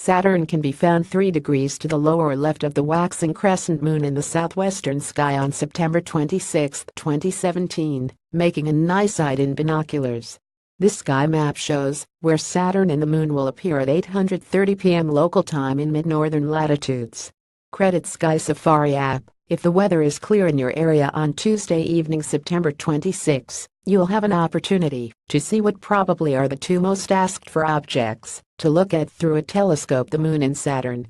Saturn can be found 3 degrees to the lower left of the waxing crescent moon in the southwestern sky on September 26, 2017, making a nice sight in binoculars. This sky map shows where Saturn and the moon will appear at 8:30 p.m. local time in mid-northern latitudes. Credit Sky Safari app. If the weather is clear in your area on Tuesday evening, September 26, you'll have an opportunity to see what probably are the two most asked for objects to look at through a telescope: the moon and Saturn.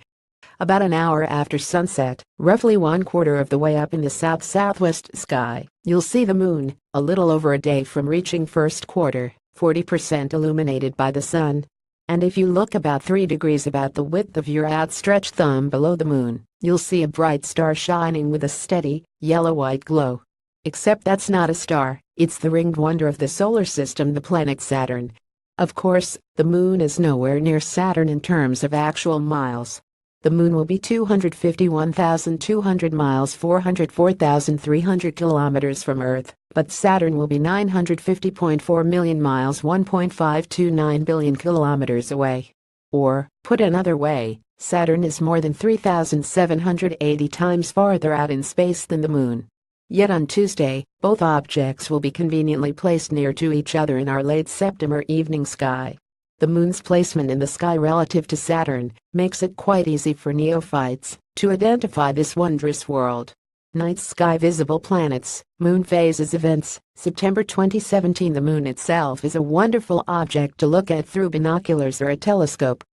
About an hour after sunset, roughly 1/4 of the way up in the south-southwest sky, you'll see the moon, a little over a day from reaching first quarter, 40% illuminated by the sun. And if you look about 3 degrees about the width of your outstretched thumb below the moon, you'll see a bright star shining with a steady, yellow-white glow. Except that's not a star, it's the ringed wonder of the solar system, the planet Saturn. Of course, the moon is nowhere near Saturn in terms of actual miles. The moon will be 251,200 miles, 404,300 kilometers from Earth, but Saturn will be 950.4 million miles, 1.529 billion kilometers away. Or, put another way, Saturn is more than 3,780 times farther out in space than the moon. Yet on Tuesday, both objects will be conveniently placed near to each other in our late September evening sky. The moon's placement in the sky relative to Saturn makes it quite easy for neophytes to identify this wondrous world. Night sky visible planets, moon phases events, September 2017. The moon itself is a wonderful object to look at through binoculars or a telescope.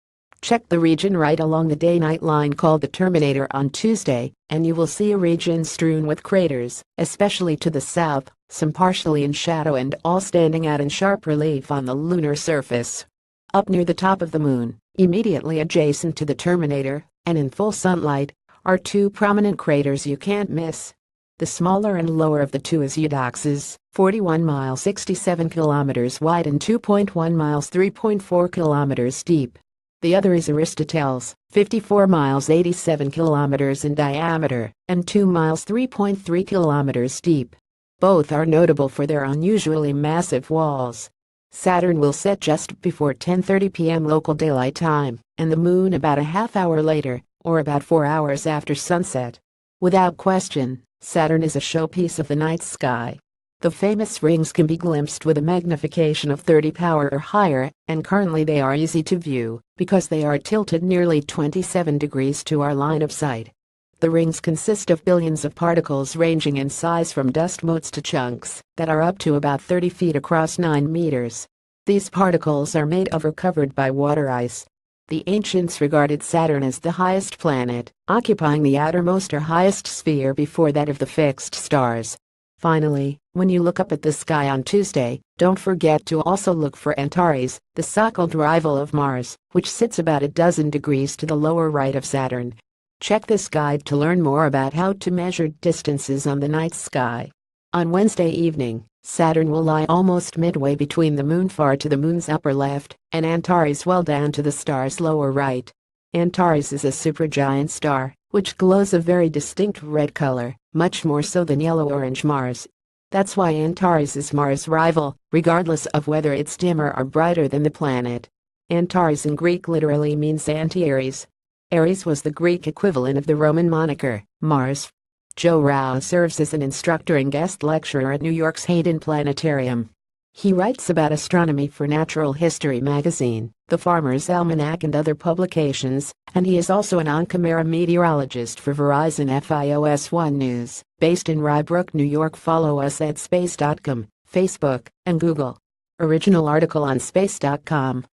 Check the region right along the day-night line called the Terminator on Tuesday, and you will see a region strewn with craters, especially to the south, some partially in shadow and all standing out in sharp relief on the lunar surface. Up near the top of the moon, immediately adjacent to the Terminator, and in full sunlight, are two prominent craters you can't miss. The smaller and lower of the two is Eudoxus, 41 miles 67 kilometers wide and 2.1 miles 3.4 kilometers deep. The other is Aristoteles, 54 miles 87 kilometers in diameter, and 2 miles 3.3 kilometers deep. Both are notable for their unusually massive walls. Saturn will set just before 10:30 p.m. local daylight time, and the moon about a half hour later, or about 4 hours after sunset. Without question, Saturn is a showpiece of the night sky. The famous rings can be glimpsed with a magnification of 30 power or higher, and currently they are easy to view because they are tilted nearly 27 degrees to our line of sight. The rings consist of billions of particles ranging in size from dust motes to chunks that are up to about 30 feet across 9 meters. These particles are made of or covered by water ice. The ancients regarded Saturn as the highest planet, occupying the outermost or highest sphere before that of the fixed stars. Finally, when you look up at the sky on Tuesday, don't forget to also look for Antares, the so-called rival of Mars, which sits about a dozen degrees to the lower right of Saturn. Check this guide to learn more about how to measure distances on the night sky. On Wednesday evening, Saturn will lie almost midway between the moon far to the moon's upper left and Antares well down to the star's lower right. Antares is a supergiant star, which glows a very distinct red color, much more so than yellow-orange Mars. That's why Antares is Mars' rival, regardless of whether it's dimmer or brighter than the planet. Antares in Greek literally means anti-Aries. Aries was the Greek equivalent of the Roman moniker, Mars. Joe Rao serves as an instructor and guest lecturer at New York's Hayden Planetarium. He writes about astronomy for Natural History magazine, The Farmer's Almanac and other publications, and he is also an on-camera meteorologist for Verizon FiOS 1 News, based in Rye Brook, New York. Follow us at space.com, Facebook, and Google. Original article on space.com.